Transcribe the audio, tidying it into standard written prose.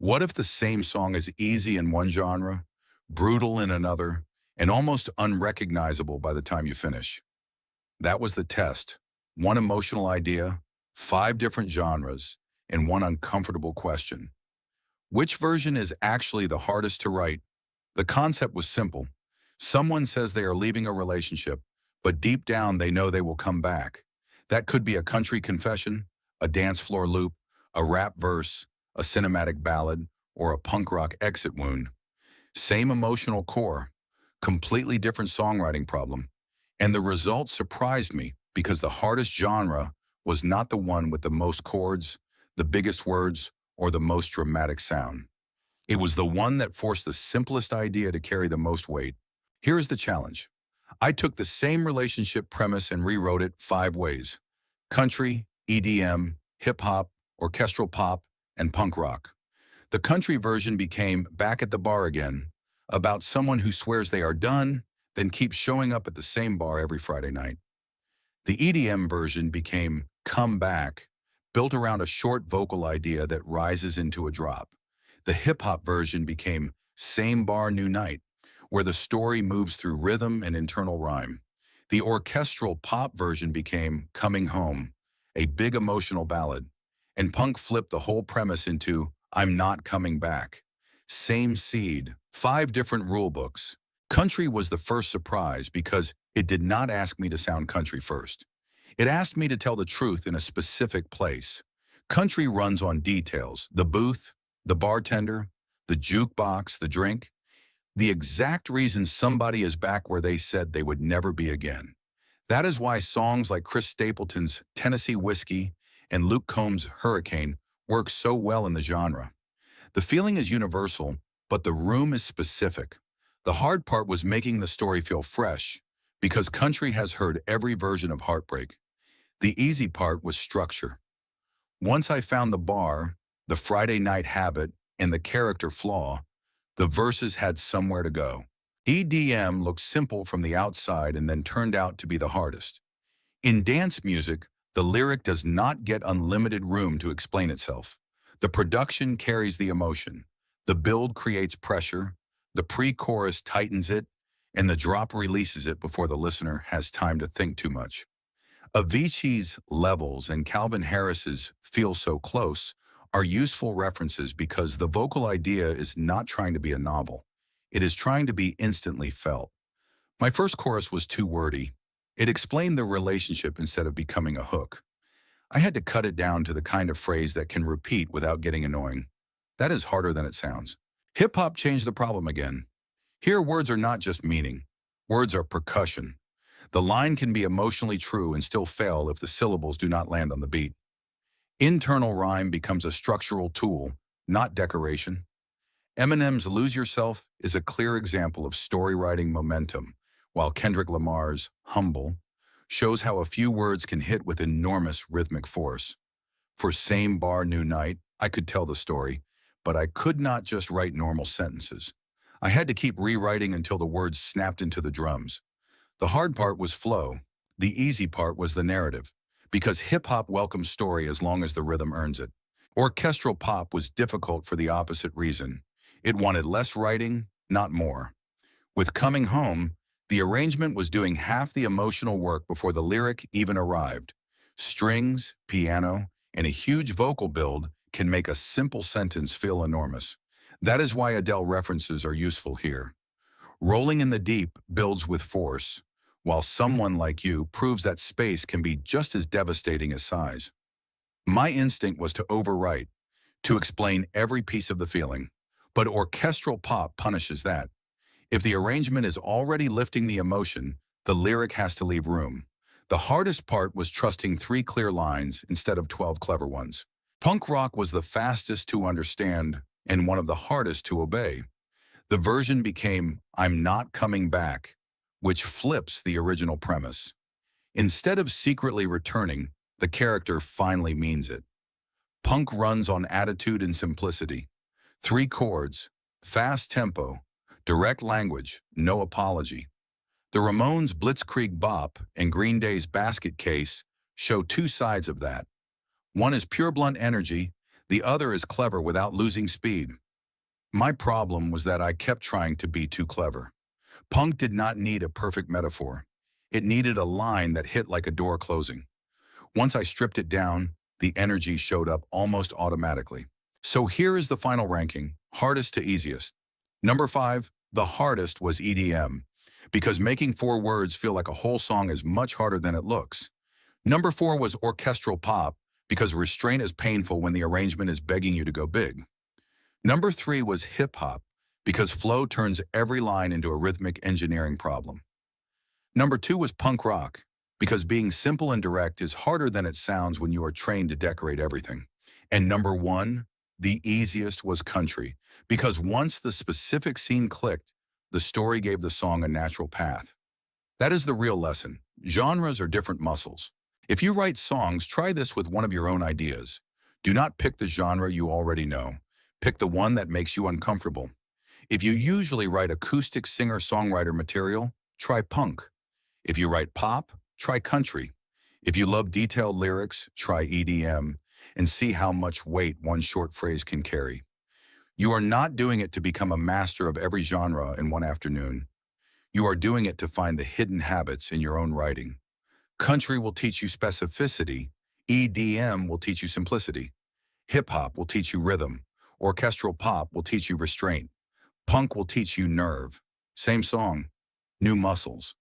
What if the same song is easy in one genre, brutal in another, and almost unrecognizable by the time you finish? That was the test. One emotional idea, five different genres, and one uncomfortable question. Which version is actually the hardest to write? The concept was simple. Someone says they are leaving a relationship, but deep down they know they will come back. That could be a country confession, a dance floor loop, a rap verse, a cinematic ballad, or a punk rock exit wound. Same emotional core, completely different songwriting problem. And the result surprised me because the hardest genre was not the one with the most chords, the biggest words, or the most dramatic sound. It was the one that forced the simplest idea to carry the most weight. Here is the challenge. I took the same relationship premise and rewrote it five ways: country, EDM, hip-hop, orchestral pop, and punk rock. The country version became Back at the Bar Again, about someone who swears they are done, then keeps showing up at the same bar every Friday night. The EDM version became Come Back, built around a short vocal idea that rises into a drop. The hip-hop version became Same Bar New Night, where the story moves through rhythm and internal rhyme. The orchestral pop version became Coming Home, a big emotional ballad. And punk flipped the whole premise into I'm Not Coming Back. Same seed, five different rule books. Country was the first surprise because it did not ask me to sound country first. It asked me to tell the truth in a specific place. Country runs on details: the booth, the bartender, the jukebox, the drink, the exact reason somebody is back where they said they would never be again. That is why songs like Chris Stapleton's Tennessee Whiskey and Luke Combs' Hurricane work so well in the genre. The feeling is universal, but the room is specific. The hard part was making the story feel fresh, because country has heard every version of heartbreak. The easy part was structure. Once I found the bar, the Friday night habit, and the character flaw, the verses had somewhere to go. EDM looked simple from the outside and then turned out to be the hardest. In dance music, the lyric does not get unlimited room to explain itself. The production carries the emotion. The build creates pressure. The pre-chorus tightens it, and the drop releases it before the listener has time to think too much. Avicii's Levels and Calvin Harris's Feel So Close are useful references because the vocal idea is not trying to be a novel. It is trying to be instantly felt. My first chorus was too wordy. It explained the relationship instead of becoming a hook. I had to cut it down to the kind of phrase that can repeat without getting annoying. That is harder than it sounds. Hip-hop changed the problem again. Here, words are not just meaning. Words are percussion. The line can be emotionally true and still fail if the syllables do not land on the beat. Internal rhyme becomes a structural tool, not decoration. Eminem's Lose Yourself is a clear example of story writing momentum, while Kendrick Lamar's Humble shows how a few words can hit with enormous rhythmic force. For Same Bar New Night, I could tell the story, but I could not just write normal sentences. I had to keep rewriting until the words snapped into the drums. The hard part was flow. The easy part was the narrative, because hip-hop welcomes story as long as the rhythm earns it. Orchestral pop was difficult for the opposite reason. It wanted less writing, not more. With Coming Home, the arrangement was doing half the emotional work before the lyric even arrived. Strings, piano, and a huge vocal build can make a simple sentence feel enormous. That is why Adele references are useful here. Rolling in the Deep builds with force, while Someone Like You proves that space can be just as devastating as size. My instinct was to overwrite, to explain every piece of the feeling, but orchestral pop punishes that. If the arrangement is already lifting the emotion, the lyric has to leave room. The hardest part was trusting 3 clear lines instead of 12 clever ones. Punk rock was the fastest to understand and one of the hardest to obey. The version became I'm Not Coming Back, which flips the original premise. Instead of secretly returning, the character finally means it. Punk runs on attitude and simplicity. 3 chords, fast tempo, direct language, no apology. The Ramones' Blitzkrieg Bop and Green Day's Basket Case show 2 sides of that. One is pure blunt energy, The other is clever without losing speed. My problem was that I kept trying to be too clever. Punk did not need a perfect metaphor. It needed a line that hit like a door closing. Once I stripped it down, the energy showed up almost automatically. So here is the final ranking, hardest to easiest. Number 5, the hardest was EDM, because making 4 words feel like a whole song is much harder than it looks. Number 4 was orchestral pop, because restraint is painful when the arrangement is begging you to go big. Number 3 was hip-hop, because flow turns every line into a rhythmic engineering problem. Number 2 was punk rock, because being simple and direct is harder than it sounds when you are trained to decorate everything. And number 1, the easiest, was country, because once the specific scene clicked, the story gave the song a natural path. That is the real lesson. Genres are different muscles. If you write songs, try this with one of your own ideas. Do not pick the genre you already know. Pick the one that makes you uncomfortable. If you usually write acoustic singer-songwriter material, try punk. If you write pop, try country. If you love detailed lyrics, try EDM, and see how much weight one short phrase can carry. You are not doing it to become a master of every genre in one afternoon. You are doing it to find the hidden habits in your own writing. Country will teach you specificity. EDM will teach you simplicity. Hip-hop will teach you rhythm. Orchestral pop will teach you restraint. Punk will teach you nerve. Same song, new muscles.